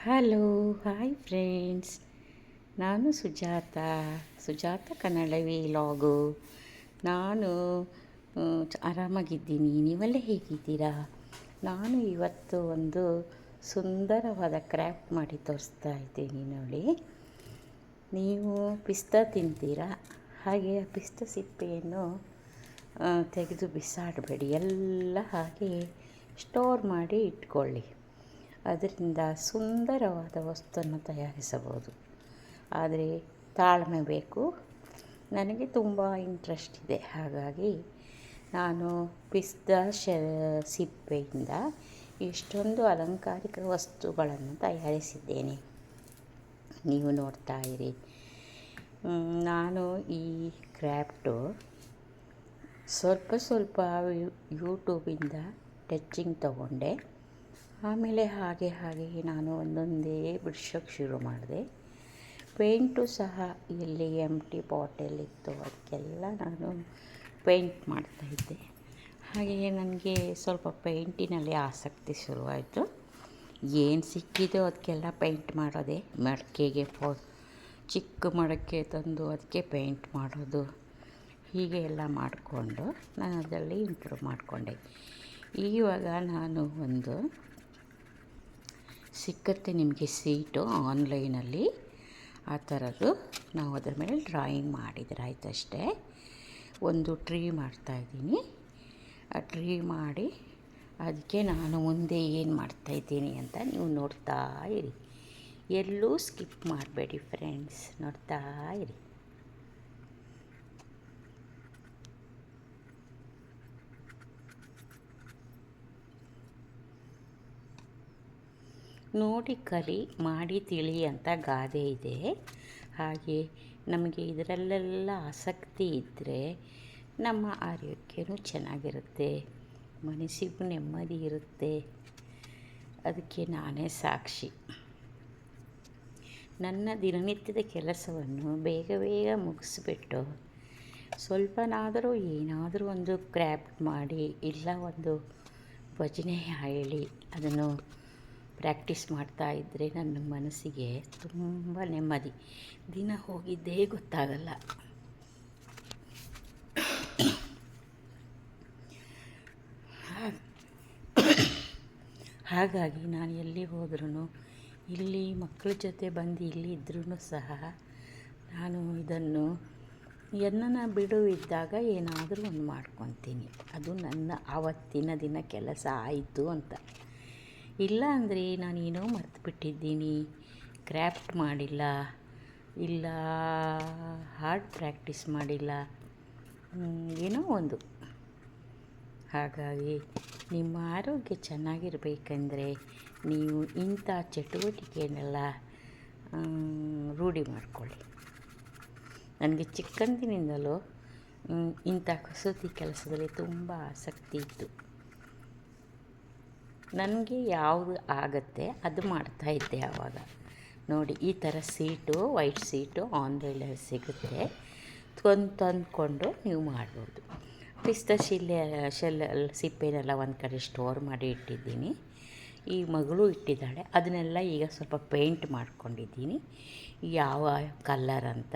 Hello hi friends. ನಾನು ಸುಜಾತ ಕನ್ನಡವಿ ಲಾಗು. ನಾನು ಆರಾಮಾಗಿದ್ದೀನಿ. ನೀವೆಲ್ಲ ಹೇಗಿದ್ದೀರಾ? ನಾನು ಇವತ್ತು ಒಂದು ಸುಂದರವಾದ ಕ್ರಾಫ್ಟ್ ಮಾಡಿ ತೋರಿಸ್ತಾ ಇದ್ದೀನಿ ನೋಡಿ. ನೀವು ಪಿಸ್ತಾ ತಿಂತೀರಾ? ಹಾಗೆ ಆ ಪಿಸ್ತಾ ಸಿಪ್ಪೆಯನ್ನು ತೆಗೆದು ಬಿಸಾಡಬೇಡಿ, ಎಲ್ಲ ಹಾಗೆ ಸ್ಟೋರ್ ಮಾಡಿ ಇಟ್ಕೊಳ್ಳಿ. ಅದರಿಂದ ಸುಂದರವಾದ ವಸ್ತುವನ್ನು ತಯಾರಿಸಬಹುದು. ಆದರೆ ತಾಳ್ಮೆ ಬೇಕು. ನನಗೆ ತುಂಬ ಇಂಟ್ರೆಸ್ಟ್ ಇದೆ, ಹಾಗಾಗಿ ನಾನು ಪಿಸ್ತಾ ಸಿಪ್ಪೆಯಿಂದ ಇಷ್ಟೊಂದು ಅಲಂಕಾರಿಕ ವಸ್ತುಗಳನ್ನು ತಯಾರಿಸಿದ್ದೇನೆ. ನೀವು ನೋಡ್ತಾ ಇರಿ. ನಾನು ಈ ಕ್ರಾಫ್ಟು ಸ್ವಲ್ಪ ಯೂಟ್ಯೂಬಿಂದ ಟಚಿಂಗ್ ತಗೊಂಡೆ. ಆಮೇಲೆ ಹಾಗೆ ನಾನು ಒಂದೊಂದೇ ಬಿಡ್ಸೋಕ್ಕೆ ಶುರು ಮಾಡಿದೆ. ಪೇಂಟು ಸಹ ಎಲ್ಲಿ ಎಂಟಿ ಬಾಟಲಿತ್ತು ಅದಕ್ಕೆಲ್ಲ ನಾನು ಪೇಂಟ್ ಮಾಡ್ತಾಯಿದ್ದೆ. ಹಾಗೆಯೇ ನನಗೆ ಸ್ವಲ್ಪ ಪೇಂಟಿನಲ್ಲಿ ಆಸಕ್ತಿ ಶುರುವಾಯಿತು. ಏನು ಸಿಕ್ಕಿದೋ ಅದಕ್ಕೆಲ್ಲ ಪೇಂಟ್ ಮಾಡೋದೆ. ಮಡಕೆಗೆ ಚಿಕ್ಕ ಮಡಕೆ ತಂದು ಅದಕ್ಕೆ ಪೇಂಟ್ ಮಾಡೋದು, ಹೀಗೆ ಎಲ್ಲ ಮಾಡಿಕೊಂಡು ನಾನು ಅದರಲ್ಲಿ ಇಂಪ್ರೂವ್ ಮಾಡಿಕೊಂಡೆ. ಇವಾಗ ನಾನು ಒಂದು ಸಿಕ್ಕತ್ತೆ ನಿಮಗೆ ಸೀಟು ಆನ್ಲೈನಲ್ಲಿ, ಆ ಥರದ್ದು ನಾವು ಅದರ ಮೇಲೆ ಡ್ರಾಯಿಂಗ್ ಮಾಡಿದರೆ ಆಯ್ತಷ್ಟೇ. ಒಂದು ಟ್ರೀ ಮಾಡ್ತಾಯಿದ್ದೀನಿ. ಆ ಟ್ರೀ ಮಾಡಿ ಅದಕ್ಕೆ ನಾನು ಮುಂದೆ ಏನು ಮಾಡ್ತಾಯಿದ್ದೀನಿ ಅಂತ ನೀವು ನೋಡ್ತಾ ಇರಿ. ಎಲ್ಲೂ ಸ್ಕಿಪ್ ಮಾಡಬೇಡಿ ಫ್ರೆಂಡ್ಸ್, ನೋಡ್ತಾ ಇರಿ. ನೋಡಿ ಕಲಿ, ಮಾಡಿ ತಿಳಿ ಅಂತ ಗಾದೆ ಇದೆ. ಹಾಗೆ ನಮಗೆ ಇದರಲ್ಲೆಲ್ಲ ಆಸಕ್ತಿ ಇದ್ದರೆ ನಮ್ಮ ಆರೋಗ್ಯನೂ ಚೆನ್ನಾಗಿರುತ್ತೆ, ಮನಸ್ಸಿಗೂ ನೆಮ್ಮದಿ ಇರುತ್ತೆ. ಅದಕ್ಕೆ ನಾನೇ ಸಾಕ್ಷಿ. ನನ್ನ ದಿನನಿತ್ಯದ ಕೆಲಸವನ್ನು ಬೇಗ ಮುಗಿಸ್ಬಿಟ್ಟು ಸ್ವಲ್ಪನಾದರೂ ಏನಾದರೂ ಒಂದು ಕ್ರಾಫ್ಟ್ ಮಾಡಿ, ಇಲ್ಲ ಒಂದು ಭಜನೆ ಹೇಳಿ ಅದನ್ನು ಪ್ರಾಕ್ಟೀಸ್ ಮಾಡ್ತಾಯಿದ್ದರೆ ನನ್ನ ಮನಸ್ಸಿಗೆ ತುಂಬ ನೆಮ್ಮದಿ. ದಿನ ಹೋಗಿದ್ದೇ ಗೊತ್ತಾಗಲ್ಲ. ಹಾಗಾಗಿ ನಾನು ಎಲ್ಲಿ ಹೋದ್ರೂ, ಇಲ್ಲಿ ಮಕ್ಕಳ ಜೊತೆ ಬಂದು ಇಲ್ಲಿ ಇದ್ರೂ ಸಹ ನಾನು ಇದನ್ನು ಎನ್ನನ ಬಿಡುವಿದ್ದಾಗ ಏನಾದರೂ ಒಂದು ಮಾಡ್ಕೊತೀನಿ. ಅದು ನನ್ನ ಆವತ್ತಿನ ದಿನ ಕೆಲಸ ಆಯಿತು ಅಂತ. ಇಲ್ಲ ಅಂದರೆ ನಾನೇನೋ ಮರ್ತುಬಿಟ್ಟಿದ್ದೀನಿ, ಕ್ರಾಫ್ಟ್ ಮಾಡಿಲ್ಲ, ಇಲ್ಲ ಹಾರ್ಡ್ ಪ್ರಾಕ್ಟೀಸ್ ಮಾಡಿಲ್ಲ, ಏನೋ ಒಂದು. ಹಾಗಾಗಿ ನಿಮ್ಮ ಆರೋಗ್ಯ ಚೆನ್ನಾಗಿರಬೇಕಂದ್ರೆ ನೀವು ಇಂಥ ಚಟುವಟಿಕೆಯನ್ನೆಲ್ಲ ರೂಢಿ ಮಾಡಿಕೊಳ್ಳಿ. ನನಗೆ ಚಿಕ್ಕಂದಿನಿಂದಲೂ ಇಂಥ ಕಸೂತಿ ಕೆಲಸದಲ್ಲಿ ತುಂಬ ಆಸಕ್ತಿ ಇತ್ತು. ನನಗೆ ಯಾವುದು ಆಗುತ್ತೆ ಅದು ಮಾಡ್ತಾಯಿದ್ದೆ ಆವಾಗ. ನೋಡಿ, ಈ ಥರ ಸೀಟು, ವೈಟ್ ಸೀಟು ಆನ್ಲೈನಲ್ಲಿ ಸಿಗುತ್ತೆ, ತಂದುಕೊಂಡು ನೀವು ಮಾಡ್ಬೋದು. ಪಿಸ್ತಾ ಸಿಪ್ಪೆನೆಲ್ಲ ಒಂದು ಕಡೆ ಸ್ಟೋರ್ ಮಾಡಿ ಇಟ್ಟಿದ್ದೀನಿ. ಈ ಮಗಳು ಇಟ್ಟಿದ್ದಾಳೆ, ಅದನ್ನೆಲ್ಲ ಈಗ ಸ್ವಲ್ಪ ಪೇಂಟ್ ಮಾಡ್ಕೊಂಡಿದ್ದೀನಿ, ಯಾವ ಕಲ್ಲರ್ ಅಂತ.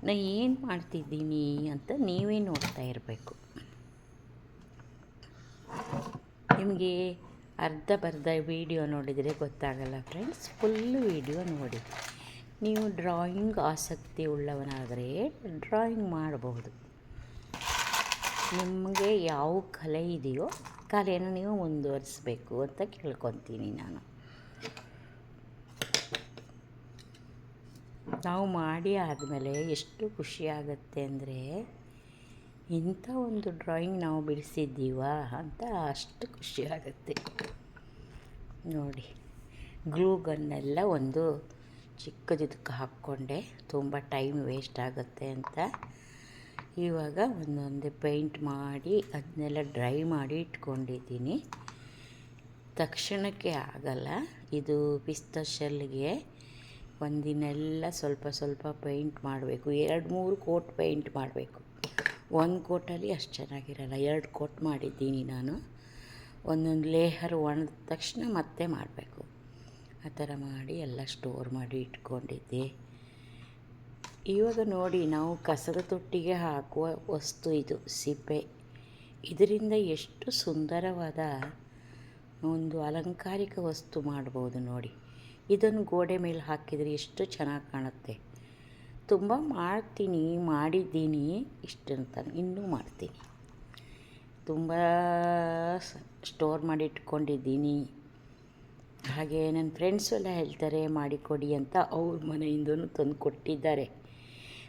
ನಾನು ಏನು ಮಾಡ್ತಿದ್ದೀನಿ ಅಂತ ನೀವೇ ನೋಡ್ತಾ ಇರಬೇಕು. ನಿಮಗೆ ಅರ್ಧ ವೀಡಿಯೋ ನೋಡಿದರೆ ಗೊತ್ತಾಗಲ್ಲ ಫ್ರೆಂಡ್ಸ್, ಫುಲ್ಲು ವೀಡಿಯೋ ನೋಡಿ. ನೀವು ಡ್ರಾಯಿಂಗ್ ಆಸಕ್ತಿ ಉಳ್ಳವನಾದರೆ ಡ್ರಾಯಿಂಗ್ ಮಾಡಬಹುದು. ನಿಮಗೆ ಯಾವ ಕಲೆ ಇದೆಯೋ ಕಲೆಯನ್ನು ನೀವು ಮುಂದುವರಿಸಬೇಕು ಅಂತ ಕೇಳ್ಕೊತೀನಿ ನಾನು. ನಾವು ಮಾಡಿ ಆದಮೇಲೆ ಎಷ್ಟು ಖುಷಿಯಾಗತ್ತೆ ಅಂದರೆ, ಇಂಥ ಒಂದು ಡ್ರಾಯಿಂಗ್ ನಾವು ಬಿಡಿಸಿದ್ದೀವ ಅಂತ ಅಷ್ಟು ಖುಷಿಯಾಗತ್ತೆ ನೋಡಿ. ಗ್ಲೂ ಗನ್ನೆಲ್ಲ ಒಂದು ಚಿಕ್ಕದಿದ್ದಕ್ಕೆ ಹಾಕ್ಕೊಂಡೆ, ತುಂಬ ಟೈಮ್ ವೇಸ್ಟ್ ಆಗುತ್ತೆ ಅಂತ. ಇವಾಗ ಒಂದೊಂದೇ ಪೇಂಟ್ ಮಾಡಿ ಅದನ್ನೆಲ್ಲ ಡ್ರೈ ಮಾಡಿ ಇಟ್ಕೊಂಡಿದ್ದೀನಿ. ತಕ್ಷಣಕ್ಕೆ ಆಗಲ್ಲ ಇದು. ಪಿಸ್ತಾ ಶೆಲ್ಗೆ ಒಂದಿನೆಲ್ಲ ಸ್ವಲ್ಪ ಪೇಂಟ್ ಮಾಡಬೇಕು. 2-3 ಕೋಟ್ ಪೇಂಟ್ ಮಾಡಬೇಕು. ಒಂದು ಕೋಟಲ್ಲಿ ಅಷ್ಟು ಚೆನ್ನಾಗಿರಲ್ಲ. 2 ಕೋಟ್ ಮಾಡಿದ್ದೀನಿ ನಾನು. ಒಂದೊಂದು ಲೇಯರ್ ಒಣದ ತಕ್ಷಣ ಮತ್ತೆ ಮಾಡಬೇಕು. ಆ ಥರ ಮಾಡಿ ಎಲ್ಲ ಸ್ಟೋರ್ ಮಾಡಿ ಇಟ್ಕೊಂಡಿದ್ದೆ. ಇವಾಗ ನೋಡಿ, ನಾವು ಕಸದ ತೊಟ್ಟಿಗೆ ಹಾಕುವ ವಸ್ತು ಇದು ಸಿಪ್ಪೆ. ಇದರಿಂದ ಎಷ್ಟು ಸುಂದರವಾದ ಒಂದು ಅಲಂಕಾರಿಕ ವಸ್ತು ಮಾಡ್ಬೋದು ನೋಡಿ. ಇದನ್ನು ಗೋಡೆ ಮೇಲೆ ಹಾಕಿದರೆ ಎಷ್ಟು ಚೆನ್ನಾಗಿ ಕಾಣುತ್ತೆ. ತುಂಬ ಮಾಡಿದ್ದೀನಿ ಇಷ್ಟಂತ, ಇನ್ನೂ ಮಾಡ್ತೀನಿ. ತುಂಬ ಸ್ಟೋರ್ ಮಾಡಿ ಇಟ್ಕೊಂಡಿದ್ದೀನಿ. ಹಾಗೆ ನನ್ನ ಫ್ರೆಂಡ್ಸು ಎಲ್ಲ ಹೇಳ್ತಾರೆ ಮಾಡಿಕೊಡಿ ಅಂತ. ಅವ್ರ ಮನೆಯಿಂದನೂ ತಂದು ಕೊಟ್ಟಿದ್ದಾರೆ.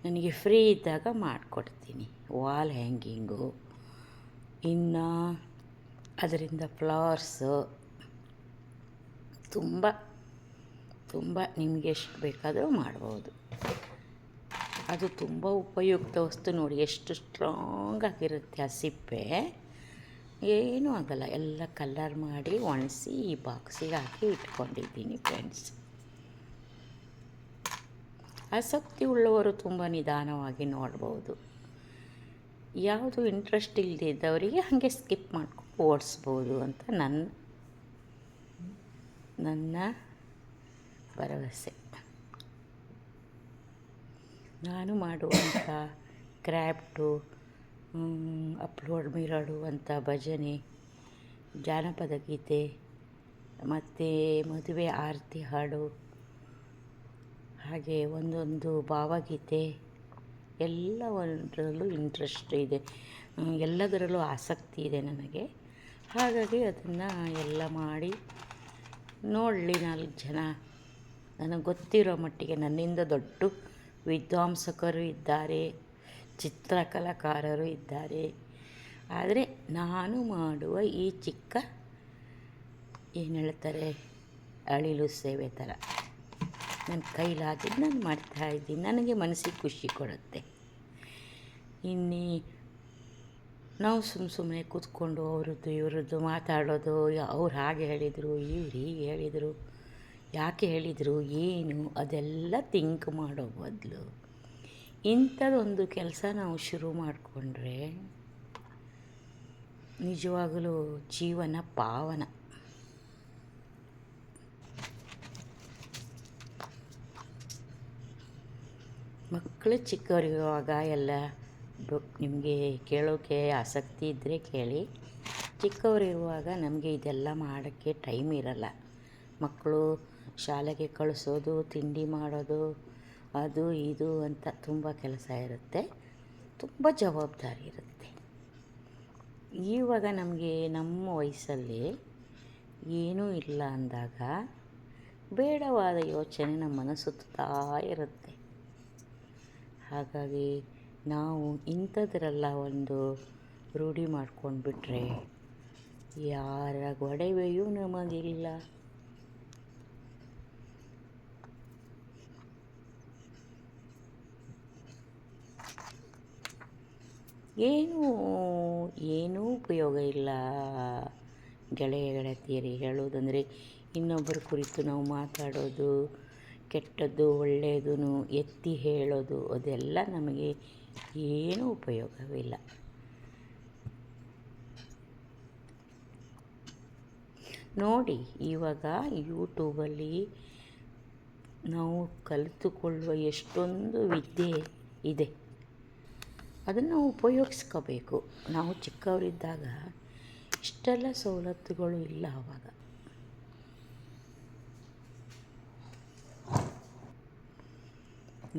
ನನಗೆ ಫ್ರೀ ಇದ್ದಾಗ ಮಾಡಿಕೊಡ್ತೀನಿ. ವಾಲ್ ಹ್ಯಾಂಗಿಂಗು, ಇನ್ನು ಅದರಿಂದ ಫ್ಲವರ್ಸು, ತುಂಬ ನಿಮಗೆ ಎಷ್ಟು ಬೇಕಾದರೂ ಮಾಡ್ಬೋದು. ಅದು ತುಂಬ ಉಪಯುಕ್ತ ವಸ್ತು ನೋಡಿ. ಎಷ್ಟು ಸ್ಟ್ರಾಂಗ್ ಆಗಿರುತ್ತೆ ಆ ಸಿಪ್ಪೆ, ಏನೂ ಆಗಲ್ಲ. ಎಲ್ಲ ಕಲರ್ ಮಾಡಿ ಒಣಗಿಸಿ ಈ ಬಾಕ್ಸಿಗೆ ಹಾಕಿ ಇಟ್ಕೊಂಡಿದ್ದೀನಿ ಫ್ರೆಂಡ್ಸ್. ಆಸಕ್ತಿ ಉಳ್ಳವರು ತುಂಬ ನಿಧಾನವಾಗಿ ನೋಡ್ಬೋದು. ಯಾವುದು ಇಂಟ್ರೆಸ್ಟ್ ಇಲ್ಲದಿದ್ದವರಿಗೆ ಹಾಗೆ ಸ್ಕಿಪ್ ಮಾಡ್ಕೊಂಡು ಓಡಿಸ್ಬೋದು ಅಂತ ನನ್ನ ಭರವಸೆ. ನಾನು ಮಾಡುವಂಥ ಕ್ರಾಫ್ಟು, ಅಪ್ಲೋಡ್ ಮಾಡಿರುವಂಥ ಭಜನೆ, ಜಾನಪದ ಗೀತೆ ಮತ್ತು ಮದುವೆ ಆರತಿ ಹಾಡು, ಹಾಗೆ ಒಂದೊಂದು ಭಾವಗೀತೆ ಎಲ್ಲದರಲ್ಲೂ ಇಂಟ್ರೆಸ್ಟ್ ಇದೆ. ಎಲ್ಲದರಲ್ಲೂ ಆಸಕ್ತಿ ಇದೆ ನನಗೆ. ಹಾಗಾಗಿ ಅದನ್ನು ಎಲ್ಲ ಮಾಡಿ ನೋಡಲಿ 4 ಜನ. ನನಗೆ ಗೊತ್ತಿರೋ ಮಟ್ಟಿಗೆ ನನ್ನಿಂದ ದೊಡ್ಡ ವಿದ್ವಾಂಸಕರು ಇದ್ದಾರೆ, ಚಿತ್ರಕಲಾಕಾರರು ಇದ್ದಾರೆ. ಆದರೆ ನಾನು ಮಾಡುವ ಈ ಚಿಕ್ಕ ಏನು ಹೇಳ್ತಾರೆ ಅಳಿಲು ಸೇವೆ ಥರ ನನ್ನ ಕೈಲಾಗಿದ್ದು ನಾನು ಮಾಡ್ತಾಯಿದ್ದೀನಿ. ನನಗೆ ಮನಸ್ಸಿಗೆ ಖುಷಿ ಕೊಡುತ್ತೆ. ನಾವು ಸುಮ್ಮನೆ ಕೂತ್ಕೊಂಡು ಅವ್ರದ್ದು ಇವ್ರದ್ದು ಮಾತಾಡೋದು, ಅವ್ರು ಹಾಗೆ ಹೇಳಿದರು, ಇವ್ರು ಹೀಗೆ ಹೇಳಿದರು, ಯಾಕೆ ಹೇಳಿದರು, ಏನು ಅದೆಲ್ಲ ಥಿಂಕ್ ಮಾಡೋ ಬದಲು ಇಂಥದ್ದೊಂದು ಕೆಲಸ ನಾವು ಶುರು ಮಾಡಿಕೊಂಡ್ರೆ ನಿಜವಾಗಲೂ ಜೀವನ ಪಾವನ. ಮಕ್ಕಳು ಚಿಕ್ಕವರಿರುವಾಗ ಎಲ್ಲ ನಿಮಗೆ ಕೇಳೋಕ್ಕೆ ಆಸಕ್ತಿ ಇದ್ದರೆ ಕೇಳಿ. ಚಿಕ್ಕವರಿರುವಾಗ ನಮಗೆ ಇದೆಲ್ಲ ಮಾಡೋಕ್ಕೆ ಟೈಮ್ ಇರಲ್ಲ. ಮಕ್ಕಳು ಶಾಲೆಗೆ ಕಳಿಸೋದು, ತಿಂಡಿ ಮಾಡೋದು, ಅದು ಇದು ಅಂತ ತುಂಬ ಕೆಲಸ ಇರುತ್ತೆ, ತುಂಬ ಜವಾಬ್ದಾರಿ ಇರುತ್ತೆ. ಇವಾಗ ನಮಗೆ ನಮ್ಮ ವಯಸ್ಸಲ್ಲಿ ಏನೂ ಇಲ್ಲ ಅಂದಾಗ ಬೇಡವಾದ ಯೋಚನೆ ನಮ್ಮ ಮನಸ್ಸು ಸುತ್ತಾ ಇರುತ್ತೆ. ಹಾಗಾಗಿ ನಾವು ಇಂಥದ್ರೆಲ್ಲ ಒಂದು ರೂಢಿ ಮಾಡ್ಕೊಂಡ್ಬಿಟ್ರೆ ಯಾರ ಗೊಡವೆಯೂ ನಮಗಿಲ್ಲ. ಏನೂ ಉಪಯೋಗ ಇಲ್ಲ. ಗೆಳತಿಯರಿ ಹೇಳೋದಂದರೆ ಇನ್ನೊಬ್ಬರ ಕುರಿತು ನಾವು ಮಾತಾಡೋದು, ಕೆಟ್ಟದ್ದು ಒಳ್ಳೆಯದೂ ಎತ್ತಿ ಹೇಳೋದು, ಅದೆಲ್ಲ ನಮಗೆ ಏನೂ ಉಪಯೋಗವಿಲ್ಲ. ನೋಡಿ, ಇವಾಗ ಯೂಟ್ಯೂಬಲ್ಲಿ ನಾವು ಕಲಿತುಕೊಳ್ಳುವ ಎಷ್ಟೊಂದು ವಿದ್ಯೆ ಇದೆ. ಅದನ್ನು ನಾವು ಉಪಯೋಗಿಸ್ಕೋಬೇಕು. ನಾವು ಚಿಕ್ಕವರಿದ್ದಾಗ ಇಷ್ಟೆಲ್ಲ ಸವಲತ್ತುಗಳು ಇಲ್ಲ. ಆವಾಗ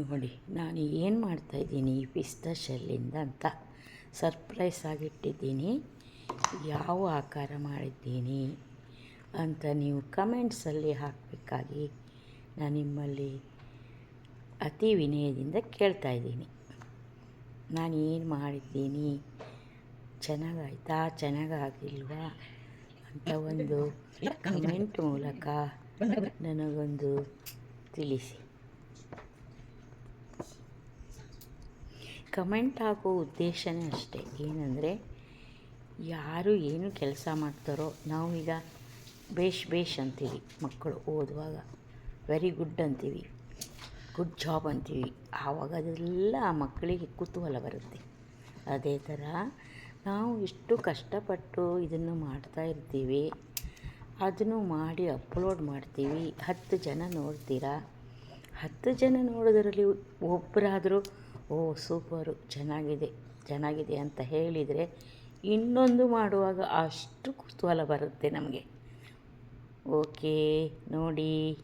ನೋಡಿ, ನಾನು ಏನು ಮಾಡ್ತಾಯಿದ್ದೀನಿ ಈ ಪಿಸ್ತಾ ಶೆಲ್ಲಿಂದ ಅಂತ ಸರ್ಪ್ರೈಸ್ ಆಗಿಟ್ಟಿದ್ದೀನಿ. ಯಾವ ಆಕಾರ ಮಾಡಿದ್ದೀನಿ ಅಂತ ನೀವು ಕಮೆಂಟ್ಸಲ್ಲಿ ಹಾಕಬೇಕಾಗಿ ನಾನು ನಿಮ್ಮಲ್ಲಿ ಅತಿ ವಿನಯದಿಂದ ಕೇಳ್ತಾಯಿದ್ದೀನಿ. ನಾನು ಏನು ಮಾಡಿದ್ದೀನಿ, ಚೆನ್ನಾಗಾಯ್ತಾ ಚೆನ್ನಾಗಾಗಿಲ್ವಾ ಅಂತ ಒಂದು ಕಮೆಂಟ್ ಮೂಲಕ ನನಗೊಂದು ತಿಳಿಸಿ. ಕಮೆಂಟ್ ಹಾಕೋ ಉದ್ದೇಶನೇ ಅಷ್ಟೇ. ಏನಂದರೆ ಯಾರು ಏನು ಕೆಲಸ ಮಾಡ್ತಾರೋ, ನಾವೀಗ ಬೇಷ್ ಅಂತೀವಿ, ಮಕ್ಕಳು ಓದುವಾಗ ವೆರಿ ಗುಡ್ ಅಂತೀವಿ, ಗುಡ್ ಜಾಬ್ ಅಂತೀವಿ. ಆವಾಗ ಅದೆಲ್ಲ ಆ ಮಕ್ಕಳಿಗೆ ಕುತೂಹಲ ಬರುತ್ತೆ. ಅದೇ ಥರ ನಾವು ಇಷ್ಟು ಕಷ್ಟಪಟ್ಟು ಇದನ್ನು ಮಾಡ್ತಾ ಇರ್ತೀವಿ, ಅದನ್ನು ಮಾಡಿ ಅಪ್ಲೋಡ್ ಮಾಡ್ತೀವಿ. 10 ಜನ ನೋಡ್ತೀರಾ. 10 ಜನ ನೋಡೋದರಲ್ಲಿ ಒಬ್ಬರಾದರೂ ಓ ಸೂಪರು ಚೆನ್ನಾಗಿದೆ ಅಂತ ಹೇಳಿದರೆ ಇನ್ನೊಂದು ಮಾಡುವಾಗ ಅಷ್ಟು ಕುತೂಹಲ ಬರುತ್ತೆ ನಮಗೆ. ಓಕೆ ನೋಡಿ.